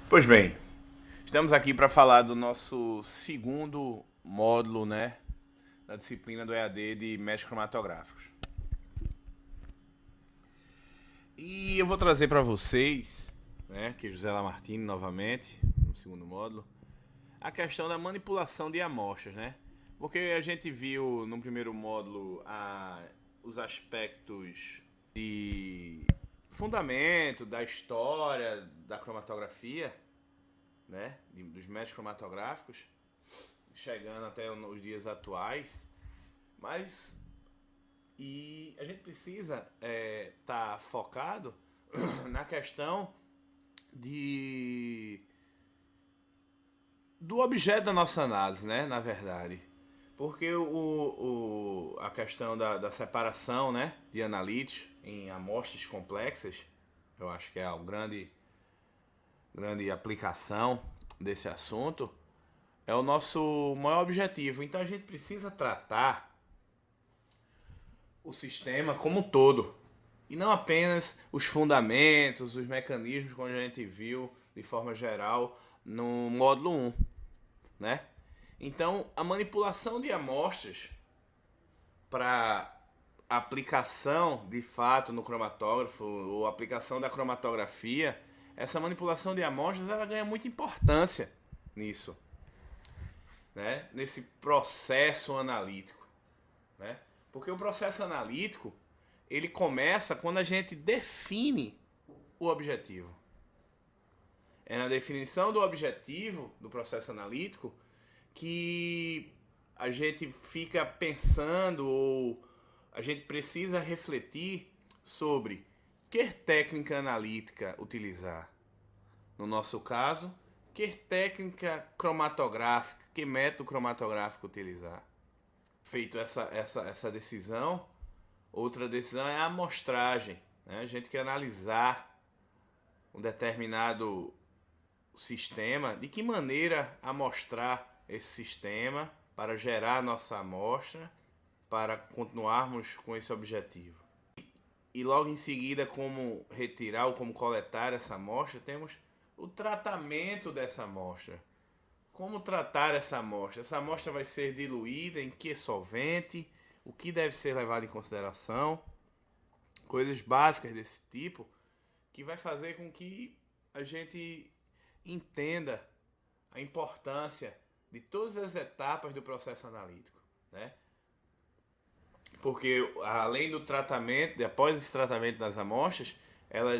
Pois bem, estamos aqui para falar do nosso segundo módulo, né, da disciplina do EAD de mestres cromatográficos. E eu vou trazer para vocês, né, que é José Lamartine novamente, no segundo módulo, a questão da manipulação de amostras, né? Porque a gente viu no primeiro módulo os aspectos de fundamento da história da cromatografia, né, dos mestres cromatográficos, chegando até os dias atuais, mas a gente precisa estar focado na questão de do objeto da nossa análise, né? Na verdade, porque a questão da separação, né, de analíticos em amostras complexas, eu acho que é a grande aplicação desse assunto, é o nosso maior objetivo. Então a gente precisa tratar o sistema como um todo. E não apenas os fundamentos, os mecanismos, como a gente viu de forma geral no módulo 1, né? Então, a manipulação de amostras para aplicação de fato no cromatógrafo ou aplicação da cromatografia, essa manipulação de amostras ela ganha muita importância nisso, né? Nesse processo analítico, né? Porque o processo analítico ele começa quando a gente define o objetivo. É na definição do objetivo do processo analítico que a gente fica pensando ou a gente precisa refletir sobre que técnica analítica utilizar. No nosso caso, que técnica cromatográfica, que método cromatográfico utilizar. Feito essa decisão, outra decisão é a amostragem. Né? A gente quer analisar um determinado sistema, de que maneira amostrar esse sistema para gerar nossa amostra, para continuarmos com esse objetivo. E logo em seguida, como retirar ou como coletar essa amostra, temos o tratamento dessa amostra. Como tratar essa amostra? Essa amostra vai ser diluída em que solvente? O que deve ser levado em consideração? Coisas básicas desse tipo que vai fazer com que a gente entenda a importância de todas as etapas do processo analítico, né? Porque além do tratamento, após esse tratamento das amostras, ela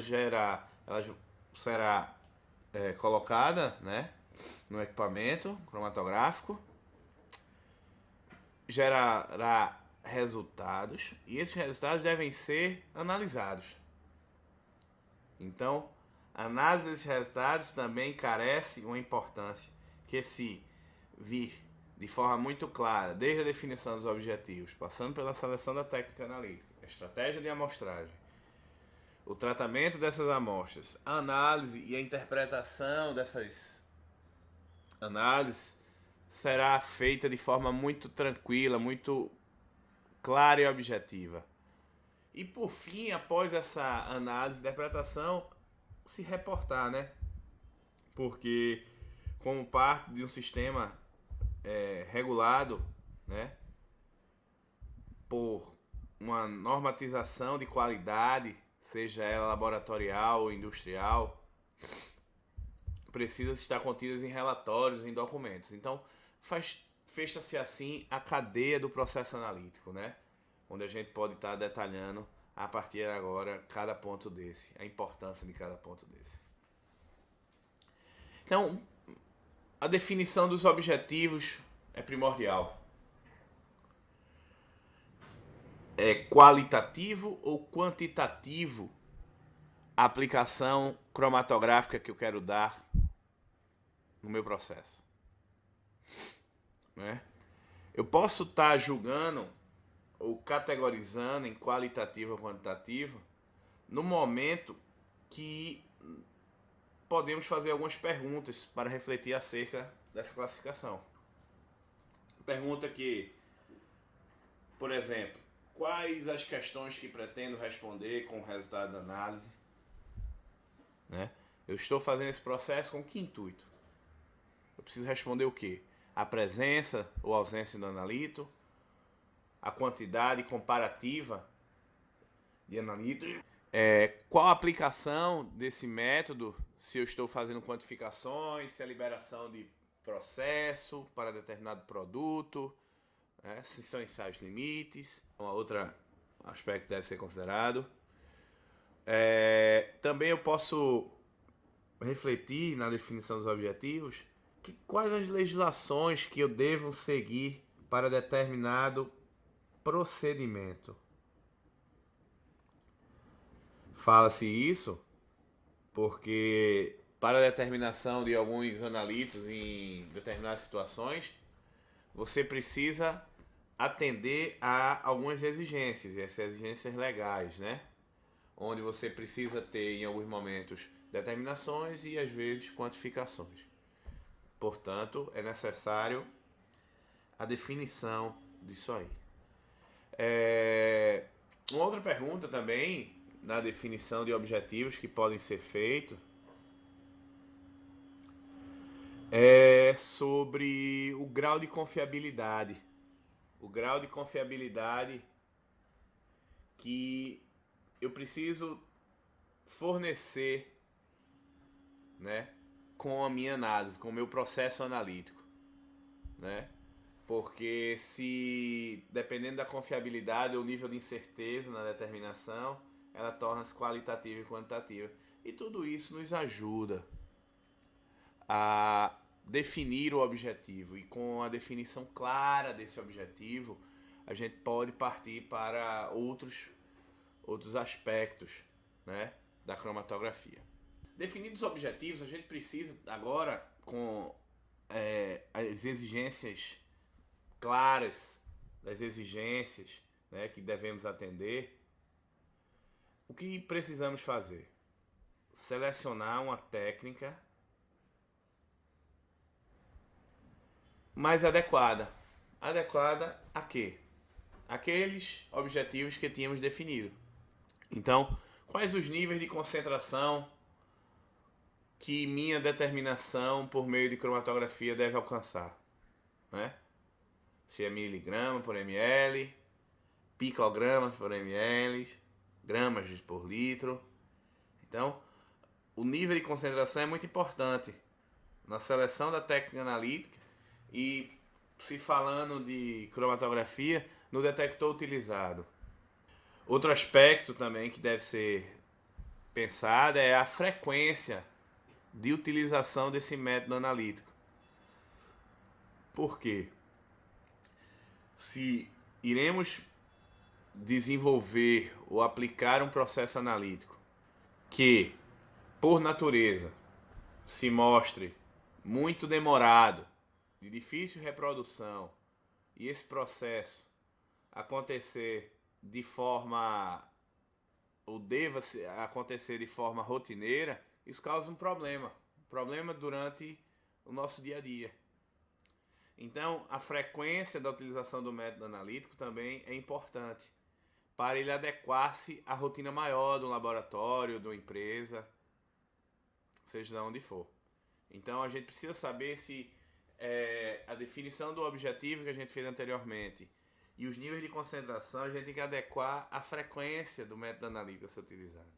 será colocada, né, no equipamento cromatográfico, gerará resultados e esses resultados devem ser analisados. Então, a análise desses resultados também carece uma importância que se vir de forma muito clara, desde a definição dos objetivos, passando pela seleção da técnica analítica, a estratégia de amostragem, o tratamento dessas amostras, a análise e a interpretação dessas análises será feita de forma muito tranquila, muito clara e objetiva. E por fim, após essa análise e interpretação, se reportar, né? Porque como parte de um sistema regulado, né, por uma normatização de qualidade, seja ela laboratorial ou industrial, precisa estar contidas em relatórios, em documentos. Então, fecha-se assim a cadeia do processo analítico, né? Onde a gente pode estar detalhando a partir de agora cada ponto desse, a importância de cada ponto desse. Então, a definição dos objetivos é primordial. É qualitativo ou quantitativo a aplicação cromatográfica que eu quero dar no meu processo, né? Eu posso estar julgando ou categorizando em qualitativo ou quantitativo no momento que podemos fazer algumas perguntas para refletir acerca dessa classificação. Pergunta que, por exemplo, quais as questões que pretendo responder com o resultado da análise, né? Eu estou fazendo esse processo com que intuito? Eu preciso responder o quê? A presença ou ausência do analito, a quantidade comparativa de analito, qual a aplicação desse método, se eu estou fazendo quantificações, se é liberação de processo para determinado produto, né? Se são ensaios limites, uma outra aspecto deve ser considerado. Também eu posso refletir na definição dos objetivos, quais as legislações que eu devo seguir para determinado procedimento. Fala-se isso porque para a determinação de alguns analitos em determinadas situações, você precisa atender a algumas exigências, e essas exigências legais, né? Onde você precisa ter, em alguns momentos, determinações e, às vezes, quantificações. Portanto, é necessário a definição disso aí. Uma outra pergunta também, na definição de objetivos que podem ser feitos, é sobre o grau de confiabilidade. O grau de confiabilidade que eu preciso fornecer, né, com a minha análise, com o meu processo analítico, né? Porque se, dependendo da confiabilidade ou nível de incerteza na determinação, ela torna-se qualitativa e quantitativa. E tudo isso nos ajuda a definir o objetivo. E com a definição clara desse objetivo, a gente pode partir para outros aspectos, né, da cromatografia. Definidos os objetivos, a gente precisa agora, com as exigências claras das exigências, né, que devemos atender, o que precisamos fazer? Selecionar uma técnica mais adequada. Adequada a quê? Aqueles objetivos que tínhamos definido. Então, quais os níveis de concentração que minha determinação por meio de cromatografia deve alcançar, né? Se é miligrama por ml, picogramas por ml, gramas por litro. Então, o nível de concentração é muito importante na seleção da técnica analítica e, se falando de cromatografia, no detector utilizado. Outro aspecto também que deve ser pensado é a frequência de utilização desse método analítico. Por quê? Se iremos desenvolver ou aplicar um processo analítico que, por natureza, se mostre muito demorado, de difícil reprodução, e esse processo acontecer de forma, ou deva acontecer de forma rotineira, isso causa um problema durante o nosso dia a dia. Então, a frequência da utilização do método analítico também é importante para ele adequar-se à rotina maior do laboratório, de uma empresa, seja de onde for. Então, a gente precisa saber se a definição do objetivo que a gente fez anteriormente e os níveis de concentração, a gente tem que adequar à frequência do método analítico a ser utilizado.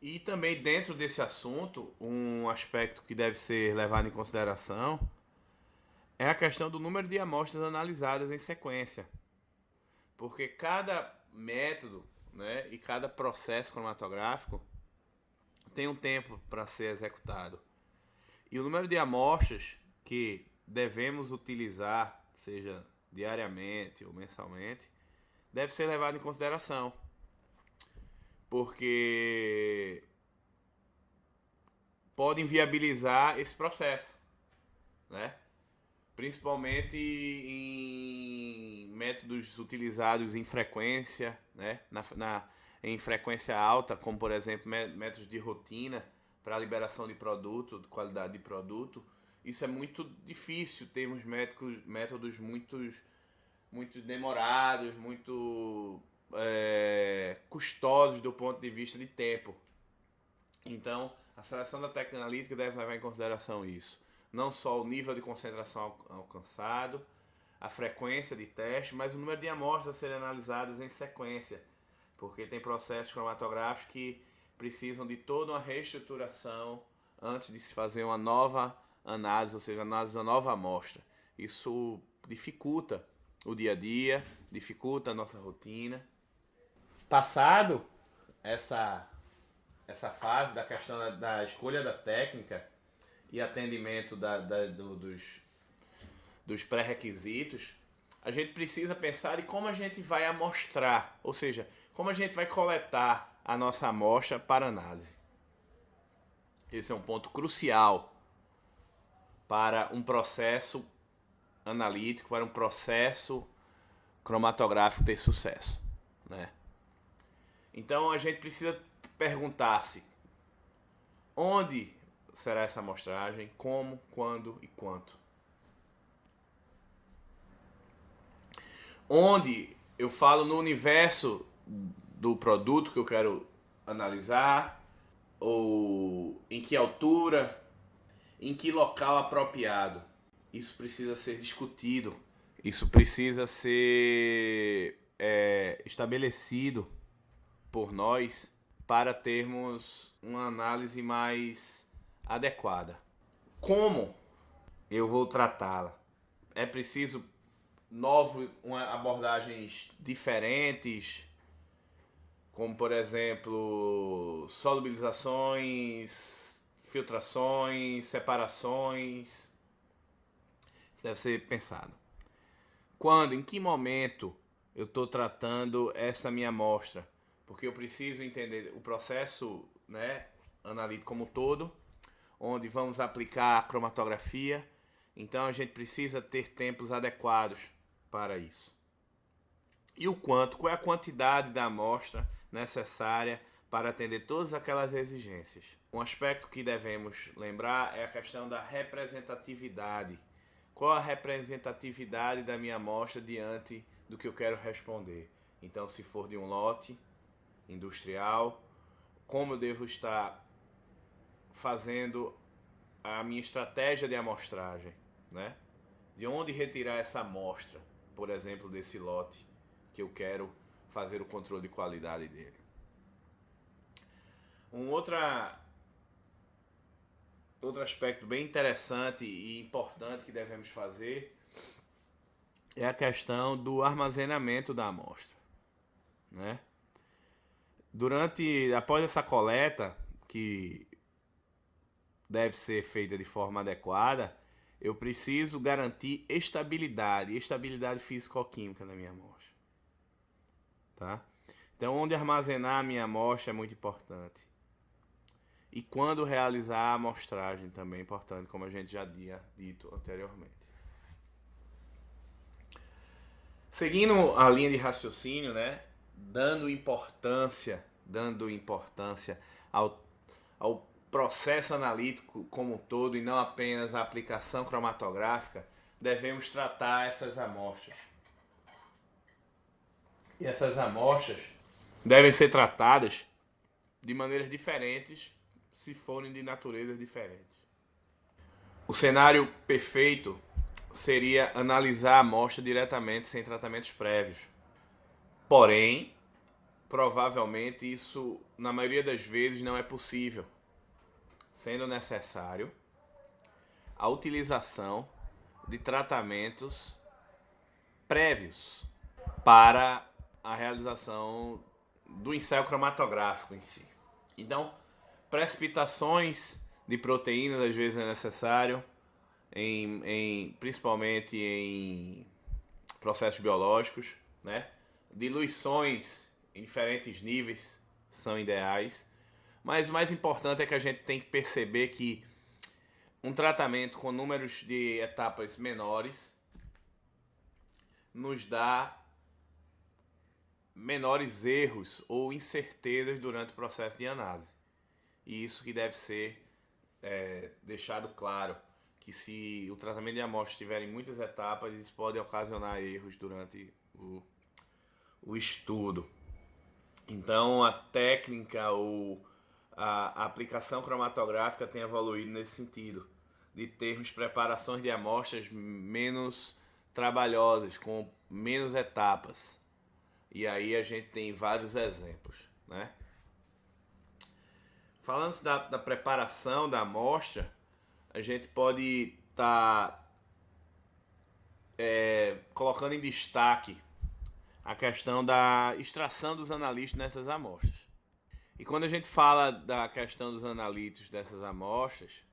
E também, dentro desse assunto, um aspecto que deve ser levado em consideração é a questão do número de amostras analisadas em sequência. Porque cada método, né, e cada processo cromatográfico tem um tempo para ser executado. E o número de amostras que devemos utilizar, seja diariamente ou mensalmente, deve ser levado em consideração. Porque pode inviabilizar esse processo, né? Principalmente em métodos utilizados em frequência, né? Em frequência alta, como por exemplo métodos de rotina para liberação de produto, de qualidade de produto. Isso é muito difícil, termos métodos muito demorados, muito custosos do ponto de vista de tempo. Então, a seleção da técnica analítica deve levar em consideração isso. Não só o nível de concentração alcançado, a frequência de teste, mas o número de amostras a serem analisadas em sequência, porque tem processos cromatográficos que precisam de toda uma reestruturação antes de se fazer uma nova análise, ou seja, análise de uma nova amostra. Isso dificulta o dia a dia, dificulta a nossa rotina. Passado essa fase da questão da escolha da técnica e atendimento dos pré-requisitos, a gente precisa pensar em como a gente vai amostrar, ou seja, como a gente vai coletar a nossa amostra para análise. Esse é um ponto crucial para um processo analítico, para um processo cromatográfico ter sucesso, né? Então a gente precisa perguntar-se onde será essa amostragem, como, quando e quanto. Onde eu falo no universo do produto que eu quero analisar, ou em que altura, em que local apropriado. Isso precisa ser discutido, isso precisa ser estabelecido por nós para termos uma análise mais adequada. Como eu vou tratá-la? É preciso abordagens diferentes, como por exemplo solubilizações, filtrações, separações. Isso deve ser pensado. Quando, em que momento eu estou tratando essa minha amostra? Porque eu preciso entender o processo, né, analítico como um todo, onde vamos aplicar a cromatografia. Então a gente precisa ter tempos adequados para isso. E o quanto? Qual é a quantidade da amostra necessária para atender todas aquelas exigências? Um aspecto que devemos lembrar é a questão da representatividade. Qual a representatividade da minha amostra diante do que eu quero responder? Então, se for de um lote industrial, como eu devo estar fazendo a minha estratégia de amostragem, né? De onde retirar essa amostra, por exemplo, desse lote que eu quero fazer o controle de qualidade dele. Um outro aspecto bem interessante e importante que devemos fazer é a questão do armazenamento da amostra, né? Após essa coleta, que deve ser feita de forma adequada, eu preciso garantir estabilidade físico-química na minha amostra, tá? Então, onde armazenar a minha amostra é muito importante. E quando realizar a amostragem também é importante, como a gente já tinha dito anteriormente. Seguindo a linha de raciocínio, né? Dando importância ao processo analítico como um todo e não apenas a aplicação cromatográfica, devemos tratar essas amostras. E essas amostras devem ser tratadas de maneiras diferentes se forem de naturezas diferentes. O cenário perfeito seria analisar a amostra diretamente sem tratamentos prévios. Porém, provavelmente isso, na maioria das vezes, não é possível, sendo necessário a utilização de tratamentos prévios para a realização do ensaio cromatográfico em si. Então, precipitações de proteínas às vezes é necessário, principalmente em processos biológicos, né? Diluições em diferentes níveis são ideais, mas o mais importante é que a gente tem que perceber que um tratamento com números de etapas menores nos dá menores erros ou incertezas durante o processo de análise. E isso que deve ser deixado claro, que se o tratamento de amostra tiver em muitas etapas, isso pode ocasionar erros durante o estudo. Então a técnica ou a aplicação cromatográfica tem evoluído nesse sentido, de termos preparações de amostras menos trabalhosas, com menos etapas. E aí a gente tem vários exemplos, né? Falando da preparação da amostra, a gente pode estar colocando em destaque a questão da extração dos analíticos nessas amostras. E quando a gente fala da questão dos analíticos dessas amostras,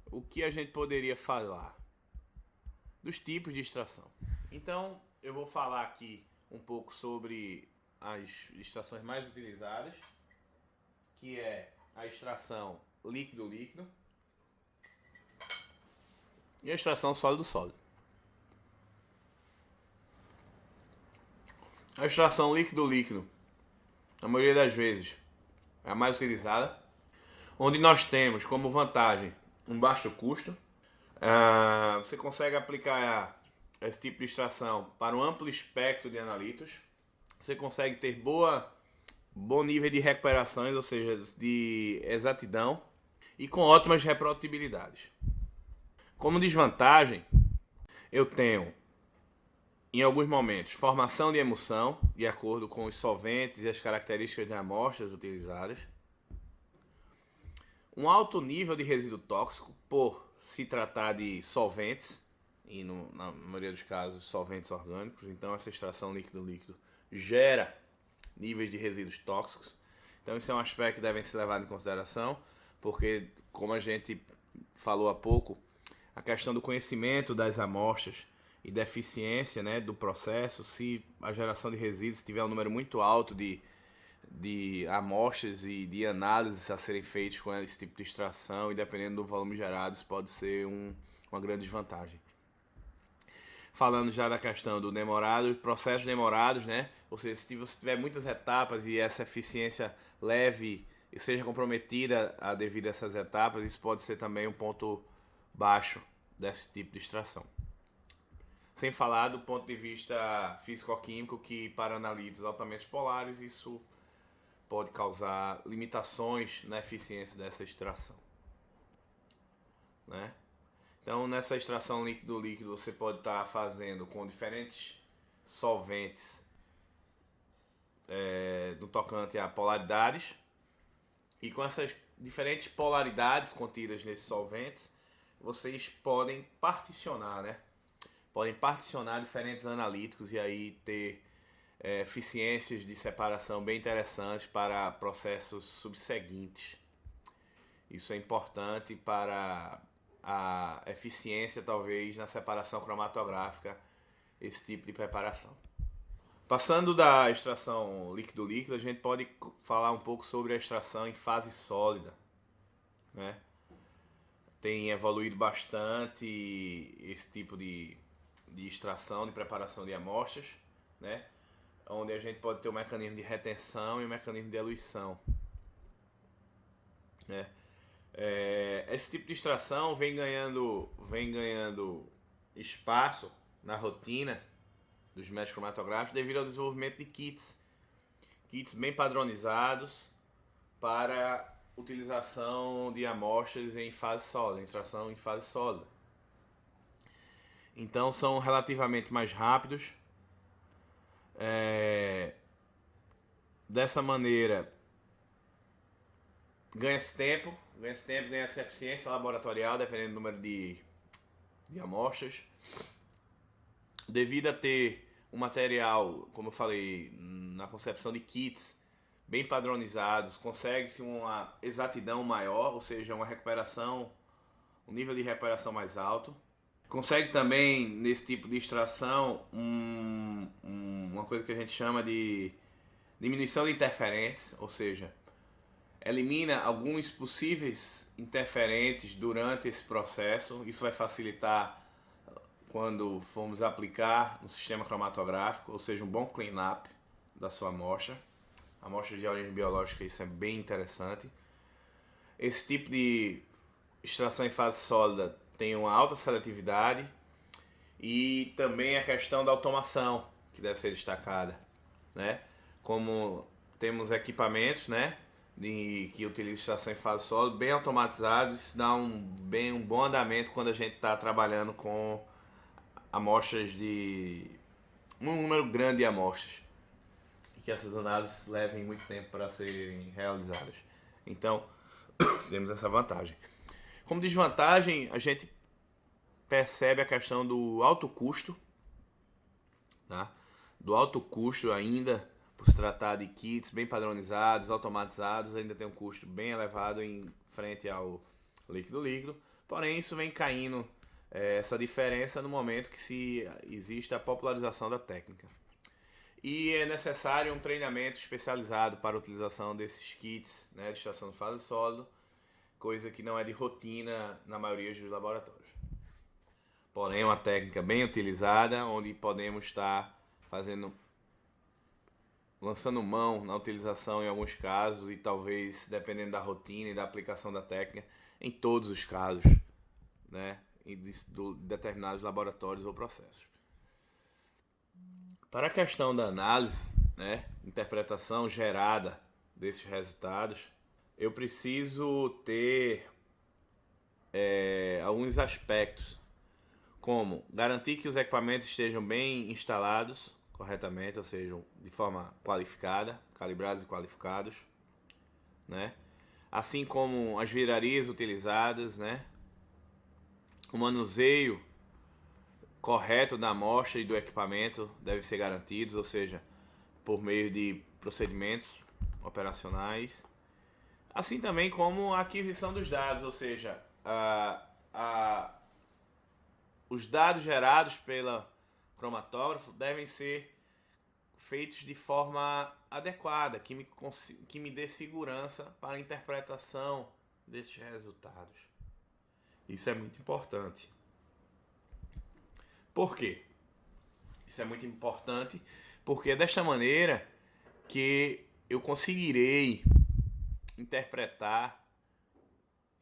o que a gente poderia falar? Dos tipos de extração. Então, eu vou falar aqui um pouco sobre as extrações mais utilizadas, que é a extração líquido-líquido e a extração sólido-sólido. A extração líquido-líquido, na maioria das vezes, é a mais utilizada, onde nós temos como vantagem um baixo custo. Você consegue aplicar esse tipo de extração para um amplo espectro de analitos. Você consegue ter bom nível de recuperações, ou seja, de exatidão, e com ótimas reprodutibilidades. Como desvantagem, eu tenho, em alguns momentos, formação de emulsão, de acordo com os solventes e as características de amostras utilizadas. Um alto nível de resíduo tóxico, por se tratar de solventes, e na maioria dos casos, solventes orgânicos. Então, essa extração líquido-líquido gera níveis de resíduos tóxicos. Então, isso é um aspecto que deve ser levado em consideração, porque, como a gente falou há pouco, a questão do conhecimento das amostras e da eficiência, né, do processo, se a geração de resíduos tiver um número muito alto de amostras e de análises a serem feitas com esse tipo de extração, e dependendo do volume gerado, isso pode ser uma grande desvantagem. Falando já da questão do demorado, processos demorados, né? Ou seja, se você tiver muitas etapas e essa eficiência leve e seja comprometida devido a essas etapas, isso pode ser também um ponto baixo desse tipo de extração. Sem falar do ponto de vista físico-químico, que para analitos altamente polares, isso pode causar limitações na eficiência dessa extração, né? Então, nessa extração líquido-líquido, você pode estar fazendo com diferentes solventes no tocante a polaridades, e com essas diferentes polaridades contidas nesses solventes, vocês podem particionar, né? Podem particionar diferentes analíticos e aí ter eficiências de separação bem interessantes para processos subseguintes. Isso é importante para a eficiência, talvez, na separação cromatográfica, esse tipo de preparação. Passando da extração líquido-líquido, a gente pode falar um pouco sobre a extração em fase sólida, né? Tem evoluído bastante esse tipo de extração, de preparação de amostras, né? Onde a gente pode ter o mecanismo de retenção e o mecanismo de eluição, né? Esse tipo de extração vem ganhando espaço na rotina dos métodos cromatográficos devido ao desenvolvimento de kits bem padronizados para utilização de amostras em fase sólida, extração em fase sólida. Então são relativamente mais rápidos. Dessa maneira, ganha-se tempo, ganha-se eficiência laboratorial, dependendo do número de amostras. Devido a ter um material, como eu falei, na concepção de kits bem padronizados, consegue-se uma exatidão maior, ou seja, uma recuperação, um nível de recuperação mais alto. Consegue também, nesse tipo de extração, uma coisa que a gente chama de diminuição de interferentes, ou seja, elimina alguns possíveis interferentes durante esse processo. Isso vai facilitar quando formos aplicar no sistema cromatográfico, ou seja, um bom clean-up da sua amostra. Amostra de origem biológica, isso é bem interessante. Esse tipo de extração em fase sólida tem uma alta seletividade, e também a questão da automação, que deve ser destacada, né? Como temos equipamentos, né, que utiliza extração em fase sólida, bem automatizados. Isso dá um bom andamento quando a gente está trabalhando com amostras de um número grande de amostras, e que essas análises levem muito tempo para serem realizadas. Então, temos essa vantagem. Como desvantagem, a gente percebe a questão do alto custo, tá? Do alto custo ainda, por se tratar de kits bem padronizados, automatizados, ainda tem um custo bem elevado em frente ao líquido. Porém, isso vem caindo, essa diferença no momento que se existe a popularização da técnica. E é necessário um treinamento especializado para a utilização desses kits, né, de extração de fase sólido, coisa que não é de rotina na maioria dos laboratórios. Porém, é uma técnica bem utilizada, onde podemos estar lançando mão na utilização em alguns casos, e talvez, dependendo da rotina e da aplicação da técnica, em todos os casos, né, de determinados laboratórios ou processos. Para a questão da análise, né, interpretação gerada desses resultados, eu preciso ter alguns aspectos, como garantir que os equipamentos estejam bem instalados corretamente, ou seja, de forma qualificada, calibrados e qualificados, né? Assim como as virarias utilizadas, né? O manuseio correto da amostra e do equipamento deve ser garantido, ou seja, por meio de procedimentos operacionais, assim também como a aquisição dos dados, ou seja, os dados gerados pela cromatógrafo devem ser feitos de forma adequada, que me dê segurança para a interpretação desses resultados. Isso é muito importante. Por quê? Isso é muito importante porque é desta maneira que eu conseguirei interpretar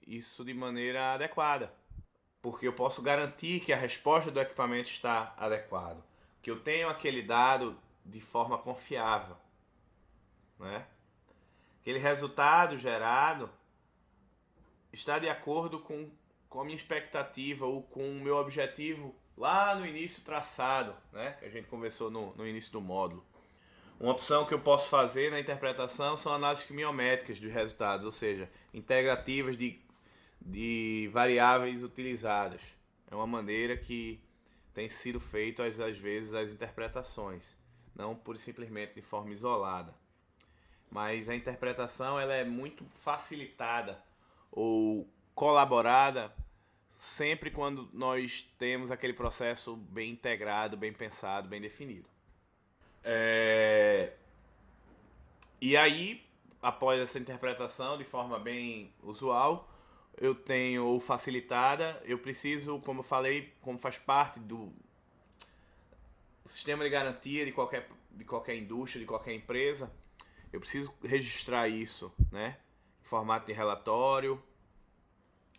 isso de maneira adequada. Porque eu posso garantir que a resposta do equipamento está adequada, que eu tenho aquele dado de forma confiável, né? Aquele resultado gerado está de acordo com a minha expectativa ou com o meu objetivo lá no início traçado, né? Que a gente conversou no início do módulo. Uma opção que eu posso fazer na interpretação são análises quimiométricas dos resultados, ou seja, integrativas de variáveis utilizadas. É uma maneira que tem sido feito às vezes as interpretações, não pura e simplesmente de forma isolada. Mas a interpretação ela é muito facilitada ou colaborada sempre quando nós temos aquele processo bem integrado, bem pensado, bem definido. E aí, após essa interpretação de forma bem usual, eu tenho ou facilitada, eu preciso, como eu falei, como faz parte do sistema de garantia de qualquer indústria, de qualquer empresa, eu preciso registrar isso, né, em formato de relatório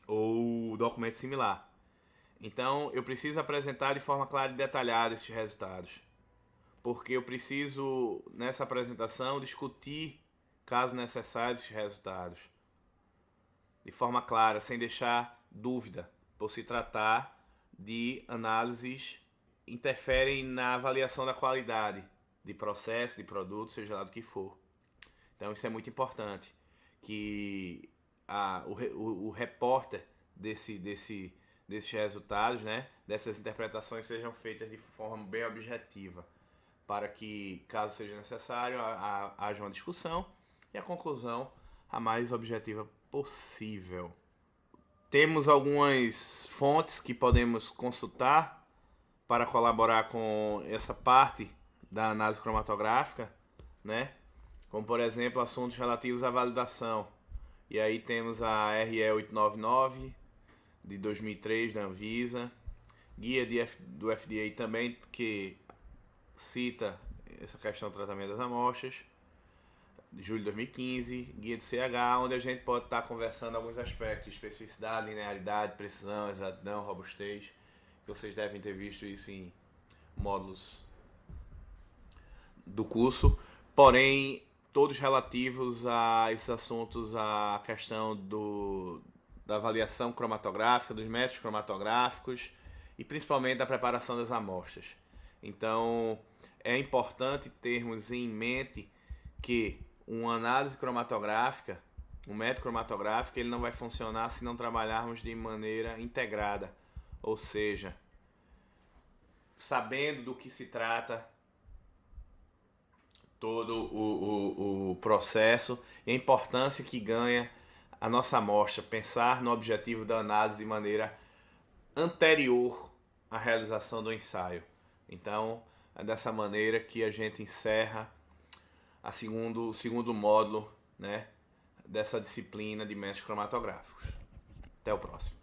ou documento similar. Então, eu preciso apresentar de forma clara e detalhada esses resultados, porque eu preciso, nessa apresentação, discutir, caso necessário, esses resultados de forma clara, sem deixar dúvida, por se tratar de análises que interferem na avaliação da qualidade de processo, de produto, seja lá do que for. Então isso é muito importante, que o repórter desses resultados, né, dessas interpretações sejam feitas de forma bem objetiva, para que, caso seja necessário, haja uma discussão e a conclusão a mais objetiva possível. Temos algumas fontes que podemos consultar para colaborar com essa parte da análise cromatográfica, né? Como, por exemplo, assuntos relativos à validação. E aí temos a RE 899 de 2003 da Anvisa, guia do FDA também, que cita essa questão do tratamento das amostras, de julho de 2015, guia do CH, onde a gente pode estar conversando alguns aspectos, especificidade, linearidade, precisão, exatidão, robustez, que vocês devem ter visto isso em módulos do curso. Porém, todos relativos a esses assuntos, a questão da avaliação cromatográfica, dos métodos cromatográficos e principalmente da preparação das amostras. Então, é importante termos em mente que uma análise cromatográfica, um método cromatográfico, ele não vai funcionar se não trabalharmos de maneira integrada, ou seja, sabendo do que se trata todo o processo e a importância que ganha a nossa amostra, pensar no objetivo da análise de maneira anterior à realização do ensaio. Então, é dessa maneira que a gente encerra o segundo módulo, né, dessa disciplina de métodos cromatográficos. Até o próximo.